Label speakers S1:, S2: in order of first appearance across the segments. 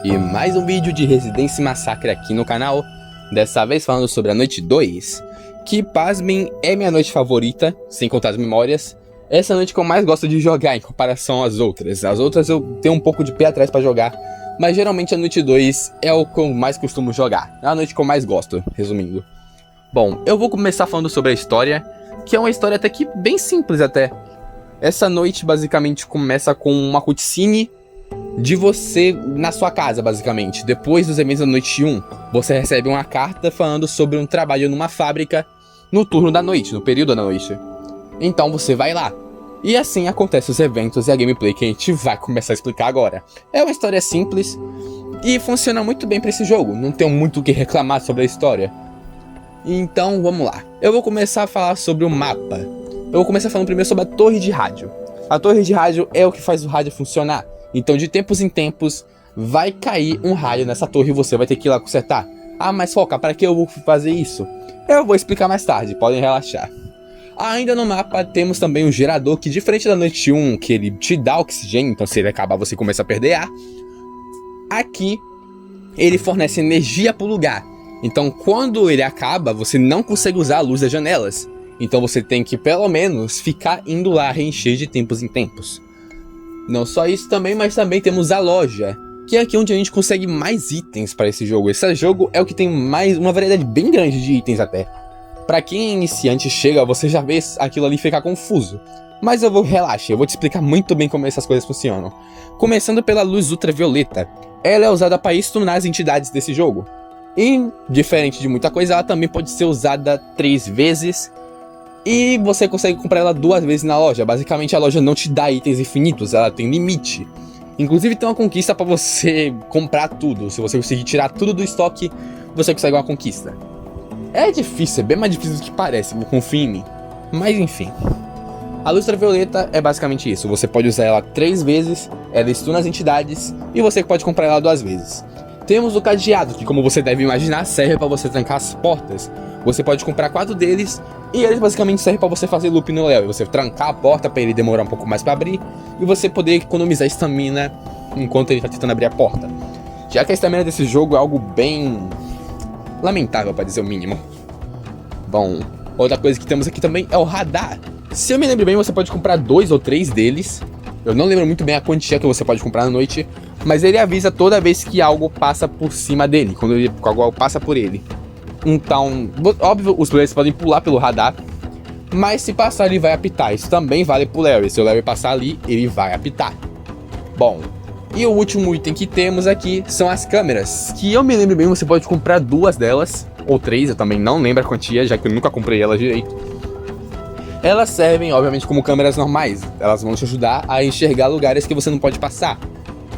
S1: E mais um vídeo de Residência Massacre aqui no canal. Dessa vez falando sobre a noite 2, que, pasmem, é minha noite favorita, sem contar as memórias. Essa é a noite que eu mais gosto de jogar em comparação às outras. As outras eu tenho um pouco de pé atrás pra jogar, mas geralmente a noite 2 é o que eu mais costumo jogar. É a noite que eu mais gosto, resumindo. Bom, eu vou começar falando sobre a história, que é uma história até que bem simples até. Essa noite basicamente começa com uma cutscene de você na sua casa, basicamente. Depois dos eventos da noite 1, você recebe uma carta falando sobre um trabalho numa fábrica no turno da noite, no período da noite. Então você vai lá. E assim acontecem os eventos e a gameplay que a gente vai começar a explicar agora. É uma história simples e funciona muito bem pra esse jogo. Não tenho muito o que reclamar sobre a história. Então vamos lá. Eu vou começar a falar sobre o mapa. Eu vou começar falando primeiro sobre a torre de rádio. A torre de rádio é o que faz o rádio funcionar. Então de tempos em tempos vai cair um raio nessa torre e você vai ter que ir lá consertar. Ah, mas Foca, para que eu vou fazer isso? Eu vou explicar mais tarde, podem relaxar. Ainda no mapa temos também um gerador que, diferente da noite 1, que ele te dá oxigênio, então se ele acabar você começa a perder ar. Aqui ele fornece energia para o lugar. Então quando ele acaba, você não consegue usar a luz das janelas. Então você tem que pelo menos ficar indo lá reencher de tempos em tempos. Não só isso também, mas também temos a loja, que é aqui onde a gente consegue mais itens para esse jogo. Esse jogo é o que tem mais uma variedade bem grande de itens até. Para quem é iniciante chega, você já vê aquilo ali ficar confuso. Mas relaxa, eu vou te explicar muito bem como essas coisas funcionam. Começando pela luz ultravioleta. Ela é usada para stunar as entidades desse jogo. E, diferente de muita coisa, ela também pode ser usada 3 vezes. E você consegue comprar ela 2 vezes na loja. Basicamente a loja não te dá itens infinitos, ela tem limite. Inclusive tem uma conquista para você comprar tudo. Se você conseguir tirar tudo do estoque, você consegue uma conquista. É difícil, é bem mais difícil do que parece, confia em mim. Mas enfim. A luz ultravioleta é basicamente isso. Você pode usar ela 3 vezes, ela stuna as entidades e você pode comprar ela 2 vezes. Temos o cadeado, que como você deve imaginar, serve para você trancar as portas. Você pode comprar 4 deles e eles basicamente servem para você fazer loop no Léo. Você trancar a porta para ele demorar um pouco mais para abrir e você poder economizar estamina enquanto ele está tentando abrir a porta. Já que a estamina desse jogo é algo bem lamentável, para dizer o mínimo. Bom, outra coisa que temos aqui também é o radar. Se eu me lembro bem, você pode comprar 2 ou 3 deles. Eu não lembro muito bem a quantia que você pode comprar na noite, mas ele avisa toda vez que algo passa por cima dele, quando algo passa por ele. Então, óbvio, os players podem pular pelo radar, mas se passar ele vai apitar. Isso também vale pro Larry. Se o Larry passar ali, ele vai apitar. Bom, e o último item que temos aqui são as câmeras, que eu me lembro bem, você pode comprar 2 delas, ou 3, eu também não lembro a quantia, já que eu nunca comprei elas direito. Elas servem, obviamente, como câmeras normais. Elas vão te ajudar a enxergar lugares que você não pode passar.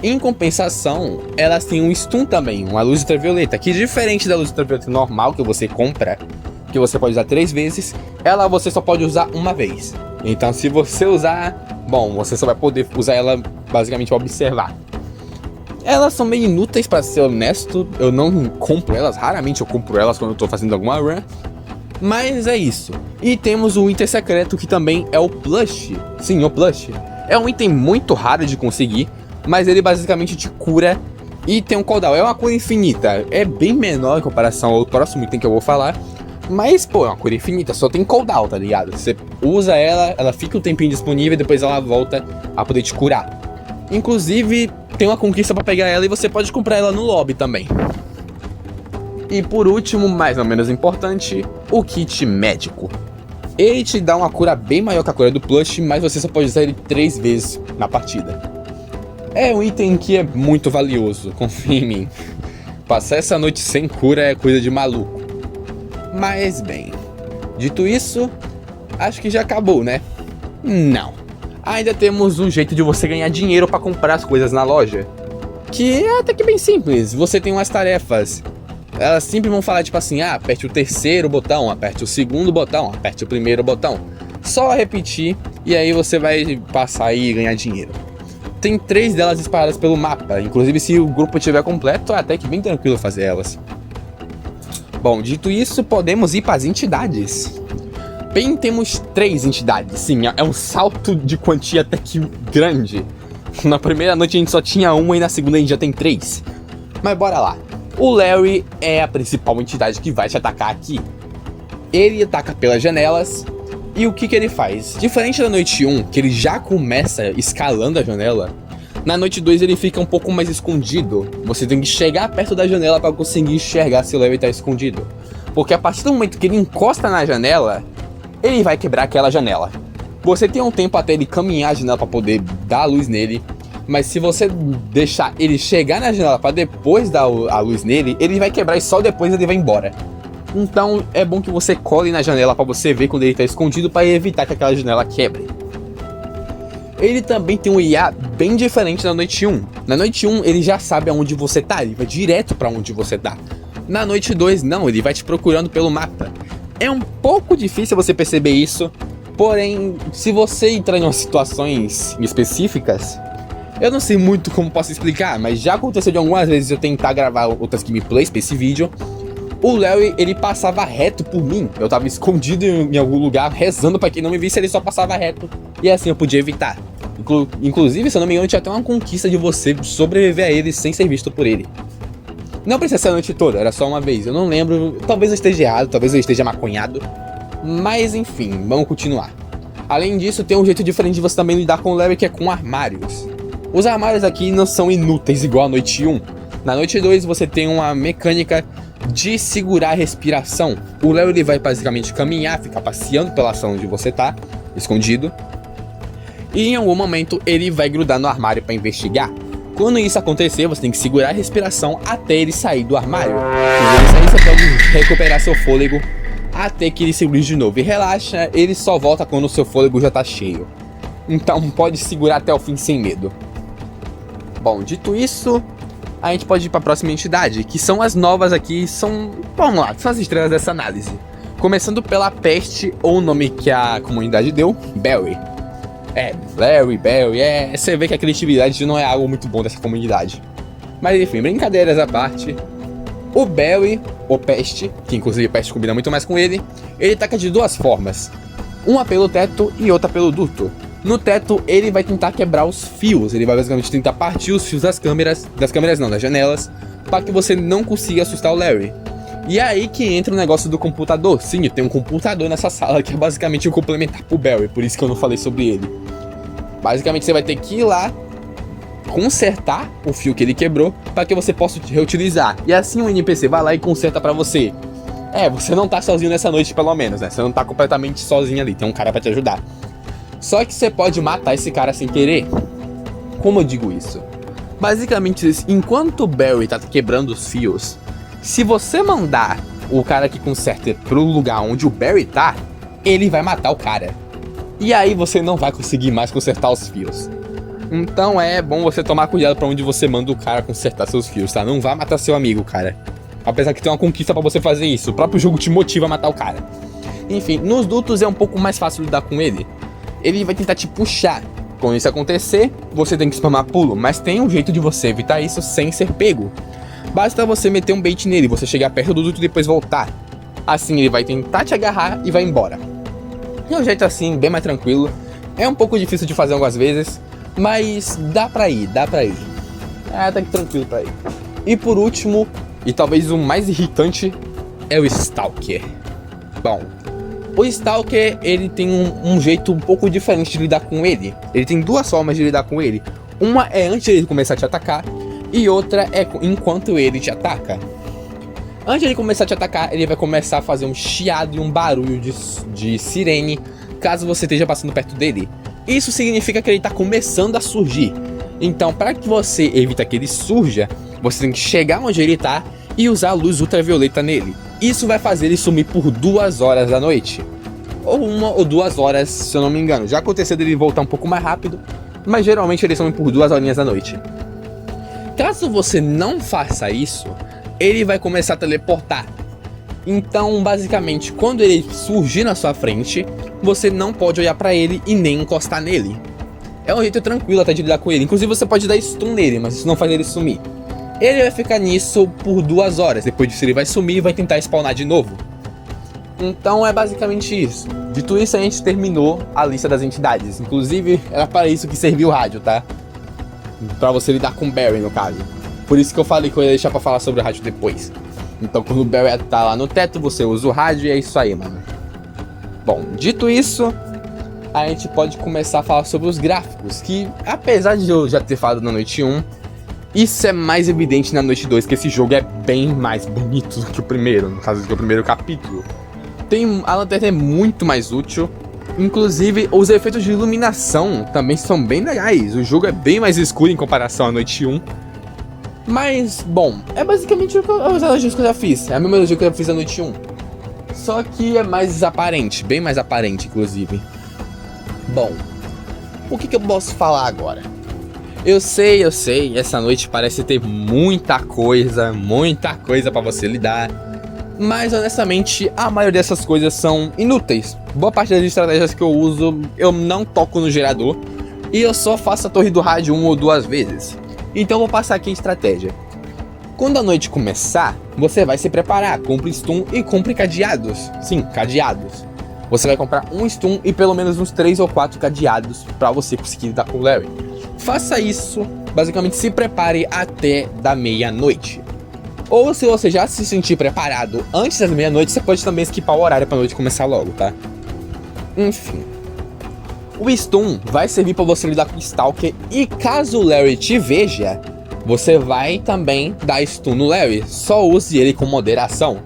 S1: Em compensação, elas têm um stun também, uma luz ultravioleta, que diferente da luz ultravioleta normal que você compra, que você pode usar 3 vezes, ela você só pode usar 1 vez. Então se você usar, bom, você só vai poder usar ela basicamente para observar. Elas são meio inúteis, para ser honesto, eu não compro elas, raramente eu compro elas quando eu tô fazendo alguma run. Mas é isso. E temos um item secreto que também é o Plush. Sim, o Plush. É um item muito raro de conseguir, mas ele basicamente te cura e tem um cooldown. É uma cura infinita. É bem menor em comparação ao próximo item que eu vou falar. Mas, pô, é uma cura infinita. Só tem cooldown, tá ligado? Você usa ela, ela fica um tempinho disponível e depois ela volta a poder te curar. Inclusive, tem uma conquista pra pegar ela e você pode comprar ela no lobby também. E por último, mais ou menos importante, o kit médico. Ele te dá uma cura bem maior que a cura do Plush, mas você só pode usar ele 3 vezes na partida. É um item que é muito valioso, confia em mim. Passar essa noite sem cura é coisa de maluco. Mas bem, dito isso, acho que já acabou, né? Não. Ainda temos um jeito de você ganhar dinheiro para comprar as coisas na loja, que é até que bem simples. Você tem umas tarefas. Elas sempre vão falar tipo assim, aperte o 3º botão, aperte o 2º botão, aperte o 1º botão. Só repetir e aí você vai passar e ganhar dinheiro. Tem 3 delas espalhadas pelo mapa, inclusive se o grupo estiver completo é até que bem tranquilo fazer elas. Bom, dito isso, podemos ir para as entidades. Bem, temos 3 entidades, sim, é um salto de quantia até que grande. Na primeira noite a gente só tinha uma e na segunda a gente já tem 3. Mas bora lá. O Larry é a principal entidade que vai te atacar aqui. Ele ataca pelas janelas. E o que ele faz? Diferente da noite 1, que ele já começa escalando a janela, na noite 2 ele fica um pouco mais escondido. Você tem que chegar perto da janela para conseguir enxergar se o Larry tá escondido. Porque a partir do momento que ele encosta na janela, ele vai quebrar aquela janela. Você tem um tempo até ele caminhar a janela para poder dar a luz nele. Mas se você deixar ele chegar na janela para depois dar a luz nele, ele vai quebrar e só depois ele vai embora. Então é bom que você cole na janela para você ver quando ele está escondido, para evitar que aquela janela quebre. Ele também tem um IA bem diferente na noite 1. Na noite 1 ele já sabe aonde você tá, ele vai direto para onde você tá. Na noite 2 não, ele vai te procurando pelo mapa. É um pouco difícil você perceber isso, porém se você entrar em umas situações específicas, eu não sei muito como posso explicar, mas já aconteceu de algumas vezes eu tentar gravar outras gameplays pra esse vídeo. O Larry, ele passava reto por mim. Eu tava escondido em algum lugar, rezando pra que não me visse, ele só passava reto. E assim eu podia evitar. Inclusive, se eu não me engano, tinha até uma conquista de você sobreviver a ele sem ser visto por ele. Não precisa ser a noite toda, era só uma vez. Eu não lembro, talvez eu esteja errado, talvez eu esteja maconhado. Mas enfim, vamos continuar. Além disso, tem um jeito diferente de você também lidar com o Larry, que é com armários. Os armários aqui não são inúteis igual a noite 1. Na noite 2 você tem uma mecânica de segurar a respiração. O Larry ele vai basicamente caminhar, ficar passeando pela sala onde você tá, escondido. E em algum momento ele vai grudar no armário para investigar. Quando isso acontecer, você tem que segurar a respiração até ele sair do armário. Quando ele sair, você pode recuperar seu fôlego até que ele segure de novo. E relaxa, ele só volta quando o seu fôlego já tá cheio. Então pode segurar até o fim sem medo. Bom, dito isso, a gente pode ir para a próxima entidade, que são as novas aqui, vamos lá, são as estrelas dessa análise. Começando pela peste, ou o nome que a comunidade deu, Barry. Larry, Barry, você vê que a criatividade não é algo muito bom dessa comunidade. Mas enfim, brincadeiras à parte, o Barry, ou peste, que inclusive peste combina muito mais com ele ataca de duas formas. Uma pelo teto e outra pelo duto. No teto, ele vai tentar quebrar os fios. Ele vai basicamente tentar partir os fios das janelas, para que você não consiga assustar o Larry. E é aí que entra o negócio do computador. Sim, tem um computador nessa sala que é basicamente um complementar pro Barry, por isso que eu não falei sobre ele. Basicamente você vai ter que ir lá, consertar o fio que ele quebrou, para que você possa reutilizar. E assim o NPC vai lá e conserta para você. Você não tá sozinho nessa noite pelo menos, né? Você não tá completamente sozinho ali, tem um cara para te ajudar. Só que você pode matar esse cara sem querer. Como eu digo isso? Basicamente, enquanto o Barry tá quebrando os fios, se você mandar o cara que conserta pro lugar onde o Barry tá, ele vai matar o cara. E aí você não vai conseguir mais consertar os fios. Então é bom você tomar cuidado pra onde você manda o cara consertar seus fios, tá? Não vá matar seu amigo, cara. Apesar que tem uma conquista pra você fazer isso. O próprio jogo te motiva a matar o cara. Enfim, nos dutos é um pouco mais fácil lidar com ele. Ele vai tentar te puxar. Quando isso acontecer, você tem que spamar pulo, mas tem um jeito de você evitar isso sem ser pego. Basta você meter um bait nele, você chegar perto do duto e depois voltar. Assim ele vai tentar te agarrar e vai embora. É um jeito assim, bem mais tranquilo. É um pouco difícil de fazer algumas vezes, mas dá pra ir. Tá tranquilo pra ir. E por último, e talvez o mais irritante, é o Stalker. Bom, o Stalker, ele tem um jeito um pouco diferente de lidar com ele. Ele tem duas formas de lidar com ele. Uma é antes de ele começar a te atacar, e outra é enquanto ele te ataca. Antes de ele começar a te atacar, ele vai começar a fazer um chiado e um barulho de sirene, caso você esteja passando perto dele. Isso significa que ele está começando a surgir. Então, para que você evite que ele surja, você tem que chegar onde ele está e usar a luz ultravioleta nele. Isso vai fazer ele sumir por 2 horas da noite. Ou 1 ou 2 horas, se eu não me engano. Já aconteceu dele voltar um pouco mais rápido, mas geralmente ele some por 2 horinhas da noite. Caso você não faça isso, ele vai começar a teleportar. Então, basicamente, quando ele surgir na sua frente, você não pode olhar pra ele e nem encostar nele. É um jeito tranquilo até de lidar com ele. Inclusive você pode dar stun nele, mas isso não faz ele sumir. Ele vai ficar nisso por 2 horas. Depois disso ele vai sumir e vai tentar spawnar de novo. Então é basicamente isso. Dito isso, a gente terminou a lista das entidades. Inclusive, era para isso que serviu o rádio, tá? Pra você lidar com Barry, no caso. Por isso que eu falei que eu ia deixar pra falar sobre o rádio depois. Então quando o Barry tá lá no teto, você usa o rádio e é isso aí, mano. Bom, dito isso, a gente pode começar a falar sobre os gráficos, que apesar de eu já ter falado na noite 1, isso é mais evidente na noite 2, que esse jogo é bem mais bonito do que o primeiro, no caso do que o primeiro capítulo. A lanterna é muito mais útil, inclusive os efeitos de iluminação também são bem legais, o jogo é bem mais escuro em comparação à noite 1. Mas, bom, é basicamente os elogios que eu já fiz, é a mesma elogio que eu já fiz na noite 1. Só que é mais aparente, bem mais aparente, inclusive. Bom, o que eu posso falar agora? Eu sei, essa noite parece ter muita coisa pra você lidar. Mas, honestamente, a maioria dessas coisas são inúteis. Boa parte das estratégias que eu uso, eu não toco no gerador. E eu só faço a torre do rádio 1 ou 2 vezes. Então vou passar aqui a estratégia. Quando a noite começar, você vai se preparar, compre stun e compre cadeados. Sim, cadeados. Você vai comprar um stun e pelo menos uns 3 ou 4 cadeados pra você conseguir lidar com o Larry. Faça isso, basicamente se prepare até da meia-noite. Ou se você já se sentir preparado antes da meia-noite, você pode também skipar o horário pra noite começar logo, tá? Enfim. O stun vai servir pra você lidar com o Stalker e caso o Larry te veja, você vai também dar stun no Larry, só use ele com moderação.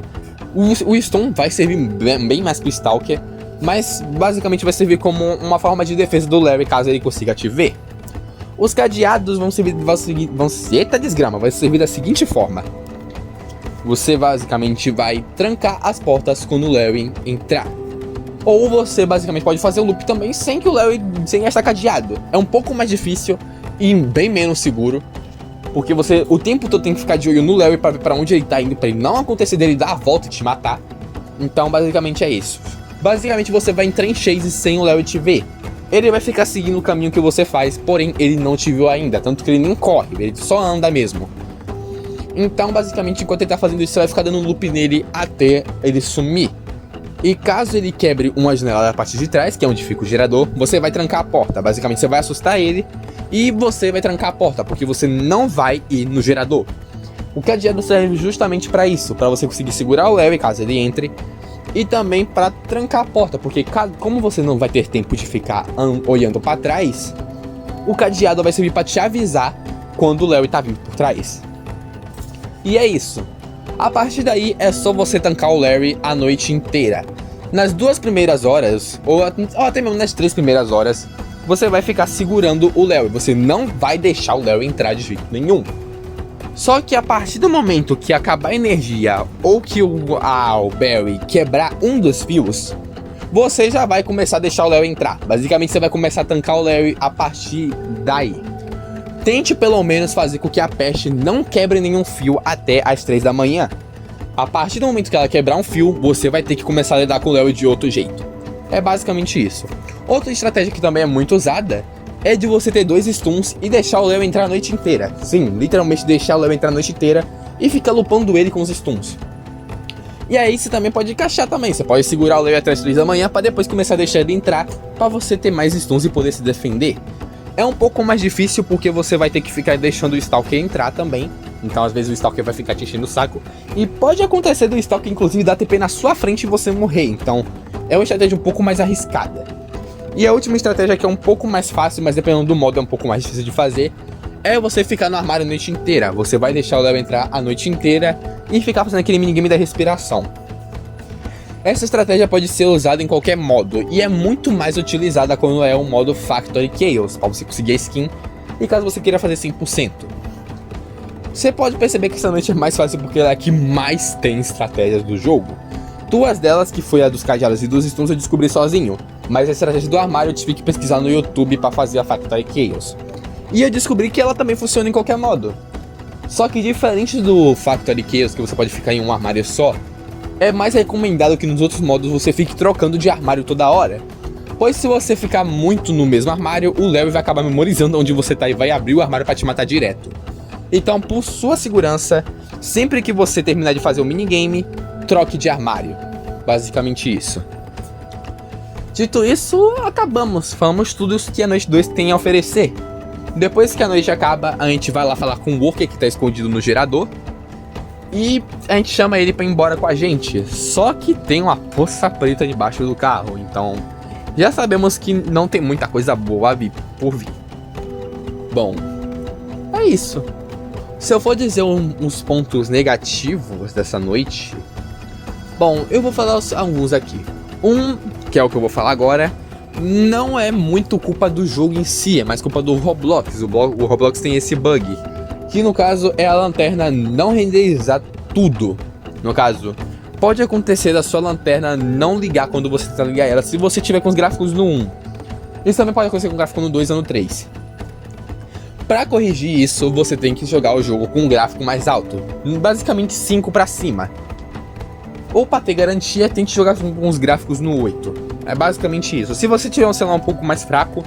S1: O stun vai servir bem mais pro Stalker, mas basicamente vai servir como uma forma de defesa do Larry caso ele consiga te ver. Os cadeados vai servir da seguinte forma. Você basicamente vai trancar as portas quando o Larry entrar. Ou você basicamente pode fazer o loop também sem estar cadeado. É um pouco mais difícil e bem menos seguro. Porque você o tempo todo tem que ficar de olho no Larry pra ver pra onde ele tá indo, pra ele não acontecer dele dar a volta e te matar. Então basicamente é isso. Basicamente você vai entrar em chase sem o Larry te ver. Ele vai ficar seguindo o caminho que você faz, porém ele não te viu ainda, tanto que ele nem corre, ele só anda mesmo. Então basicamente enquanto ele tá fazendo isso, você vai ficar dando um loop nele até ele sumir. E caso ele quebre uma janela da parte de trás, que é onde fica o gerador, você vai trancar a porta. Basicamente você vai assustar ele e você vai trancar a porta, porque você não vai ir no gerador. O cadeado serve justamente pra isso, pra você conseguir segurar o Larry caso ele entre. E também pra trancar a porta, porque como você não vai ter tempo de ficar olhando pra trás, o cadeado vai servir pra te avisar quando o Larry tá vindo por trás. E é isso. A partir daí é só você tancar o Larry a noite inteira. Nas 2 primeiras horas, ou até mesmo nas 3 primeiras horas, você vai ficar segurando o Larry. Você não vai deixar o Larry entrar de jeito nenhum. Só que a partir do momento que acabar a energia ou que o Barry quebrar um dos fios, você já vai começar a deixar o Larry entrar. Basicamente você vai começar a tancar o Larry a partir daí. Tente pelo menos fazer com que a peste não quebre nenhum fio até as 3 da manhã. A partir do momento que ela quebrar um fio, você vai ter que começar a lidar com o Larry de outro jeito. É basicamente isso. Outra estratégia que também é muito usada é de você ter 2 stuns e deixar o Larry entrar a noite inteira. Sim, literalmente deixar o Larry entrar a noite inteira e ficar lupando ele com os stuns. E aí você também pode encaixar também. Você pode segurar o Larry até as 3 da manhã para depois começar a deixar ele entrar, para você ter mais stuns e poder se defender. É um pouco mais difícil porque você vai ter que ficar deixando o Stalker entrar também. Então às vezes o Stalker vai ficar te enchendo o saco. E pode acontecer do Stalker inclusive dar TP na sua frente e você morrer. Então é uma estratégia um pouco mais arriscada. E a última estratégia que é um pouco mais fácil, mas dependendo do modo é um pouco mais difícil de fazer, é você ficar no armário a noite inteira. Você vai deixar o Larry entrar a noite inteira e ficar fazendo aquele minigame da respiração. Essa estratégia pode ser usada em qualquer modo e é muito mais utilizada quando é o modo Factory Chaos, para você conseguir a skin e caso você queira fazer 100%. Você pode perceber que essa noite é mais fácil porque ela é a que mais tem estratégias do jogo. 2 delas, que foi a dos cadeados e dos stuns, eu descobri sozinho, mas a estratégia do armário eu tive que pesquisar no YouTube para fazer a Factory Chaos. E eu descobri que ela também funciona em qualquer modo. Só que diferente do Factory Chaos, que você pode ficar em um armário só, é mais recomendado que nos outros modos você fique trocando de armário toda hora. Pois se você ficar muito no mesmo armário, o Larry vai acabar memorizando onde você tá e vai abrir o armário pra te matar direto. Então, por sua segurança, sempre que você terminar de fazer o minigame, troque de armário. Basicamente isso. Dito isso, acabamos. Falamos tudo o que a Noite 2 tem a oferecer. Depois que a noite acaba, a gente vai lá falar com o worker que tá escondido no gerador. E a gente chama ele pra ir embora com a gente. Só que tem uma poça preta debaixo do carro. Então, já sabemos que não tem muita coisa boa por vir. Bom, é isso. Se eu for dizer uns pontos negativos dessa noite... Bom, eu vou falar alguns aqui. Que é o que eu vou falar agora, não é muito culpa do jogo em si, é mais culpa do Roblox. O Roblox tem esse bug, que no caso é a lanterna não renderizar tudo. No caso, pode acontecer da sua lanterna não ligar quando você tentar ligar ela, se você tiver com os gráficos no 1. Isso também pode acontecer com o gráfico no 2 ou no 3. Pra corrigir isso, você tem que jogar o jogo com um gráfico mais alto, basicamente 5 pra cima. Ou pra ter garantia, tente jogar com os gráficos no 8. É basicamente isso. Se você tiver um celular um pouco mais fraco,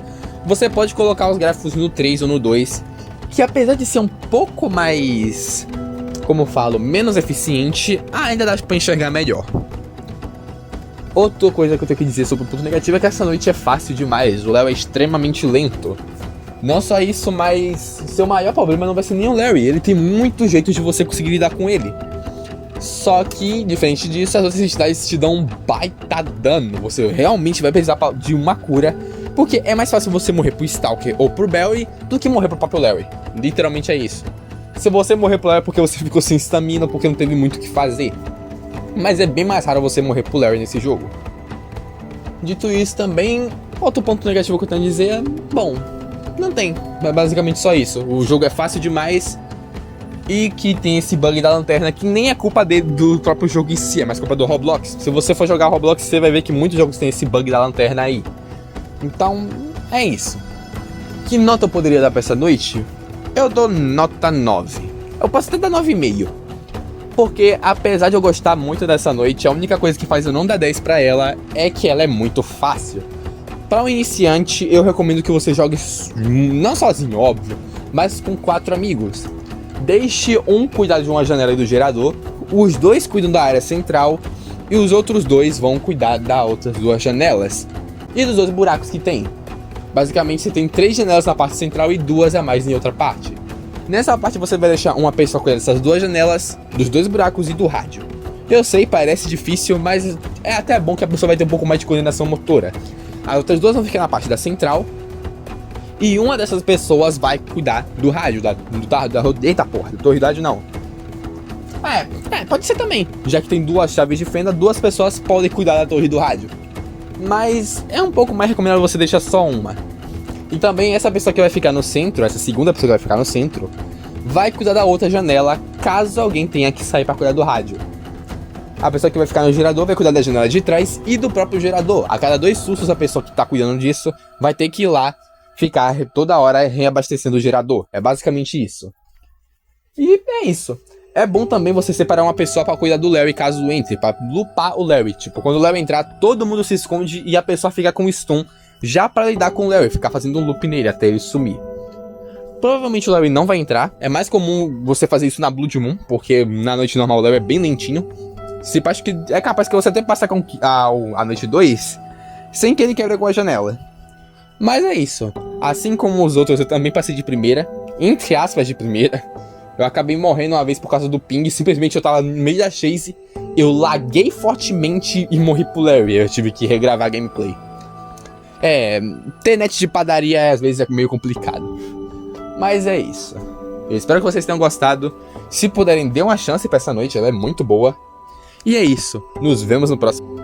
S1: você pode colocar os gráficos no 3 ou no 2, que apesar de ser um pouco mais, como eu falo, menos eficiente, ainda dá pra enxergar melhor. Outra coisa que eu tenho que dizer sobre o ponto negativo é que essa noite é fácil demais. O Léo é extremamente lento. Não só isso, mas seu maior problema não vai ser nem o Larry. Ele tem muito jeito de você conseguir lidar com ele. Só que, diferente disso, as outras entidades te dão um baita dano. Você realmente vai precisar de uma cura, porque é mais fácil você morrer pro Stalker ou pro Barry do que morrer pro próprio Larry. Literalmente é isso. Se você morrer pro Larry é porque você ficou sem stamina, porque não teve muito o que fazer. Mas é bem mais raro você morrer pro Larry nesse jogo. Dito isso também, outro ponto negativo que eu tenho a dizer é, bom, não tem. É basicamente só isso. O jogo é fácil demais. E que tem esse bug da lanterna que nem é culpa do próprio jogo em si, é mais culpa do Roblox. Se você for jogar Roblox, você vai ver que muitos jogos têm esse bug da lanterna aí. Então, é isso. Que nota eu poderia dar pra essa noite? Eu dou nota 9. Eu posso até dar 9,5. Porque, apesar de eu gostar muito dessa noite, a única coisa que faz eu não dar 10 pra ela é que ela é muito fácil. Para um iniciante, eu recomendo que você jogue não sozinho, óbvio, mas com 4 amigos. Deixe um cuidar de uma janela e do gerador, os dois cuidam da área central e os outros dois vão cuidar das outras 2 janelas e dos 2 buracos que tem. Basicamente você tem 3 janelas na parte central e 2 a mais em outra parte. Nessa parte você vai deixar uma pessoa cuidar dessas 2 janelas, dos 2 buracos e do rádio. Eu sei, parece difícil, mas é até bom que a pessoa vai ter um pouco mais de coordenação motora. As outras 2 vão ficar na parte da central. E uma dessas pessoas vai cuidar do rádio, eita porra, do torre do rádio não. Pode ser também. Já que tem 2 chaves de fenda, 2 pessoas podem cuidar da torre do rádio. Mas é um pouco mais recomendável você deixar só uma. E também essa pessoa que vai ficar no centro, essa segunda pessoa que vai ficar no centro, vai cuidar da outra janela, caso alguém tenha que sair pra cuidar do rádio. A pessoa que vai ficar no gerador vai cuidar da janela de trás e do próprio gerador. A cada 2 sustos, a pessoa que tá cuidando disso vai ter que ir lá ficar toda hora reabastecendo o gerador. É basicamente isso. E é isso. É bom também você separar uma pessoa pra cuidar do Larry caso entre, pra lupar o Larry. Tipo, quando o Larry entrar, todo mundo se esconde e a pessoa fica com stun já pra lidar com o Larry, ficar fazendo um loop nele até ele sumir. Provavelmente o Larry não vai entrar. É mais comum você fazer isso na Blood Moon, porque na noite normal o Larry é bem lentinho. Acho que é capaz que você até passar com a noite 2 sem que ele quebre alguma janela. Mas é isso. Assim como os outros, eu também passei de primeira. Entre aspas, de primeira. Eu acabei morrendo uma vez por causa do ping. Simplesmente eu tava no meio da chase. Eu laguei fortemente e morri pro Larry. Eu tive que regravar a gameplay. Ter net de padaria às vezes é meio complicado. Mas é isso. Eu espero que vocês tenham gostado. Se puderem, dê uma chance pra essa noite. Ela é muito boa. E é isso. Nos vemos no próximo.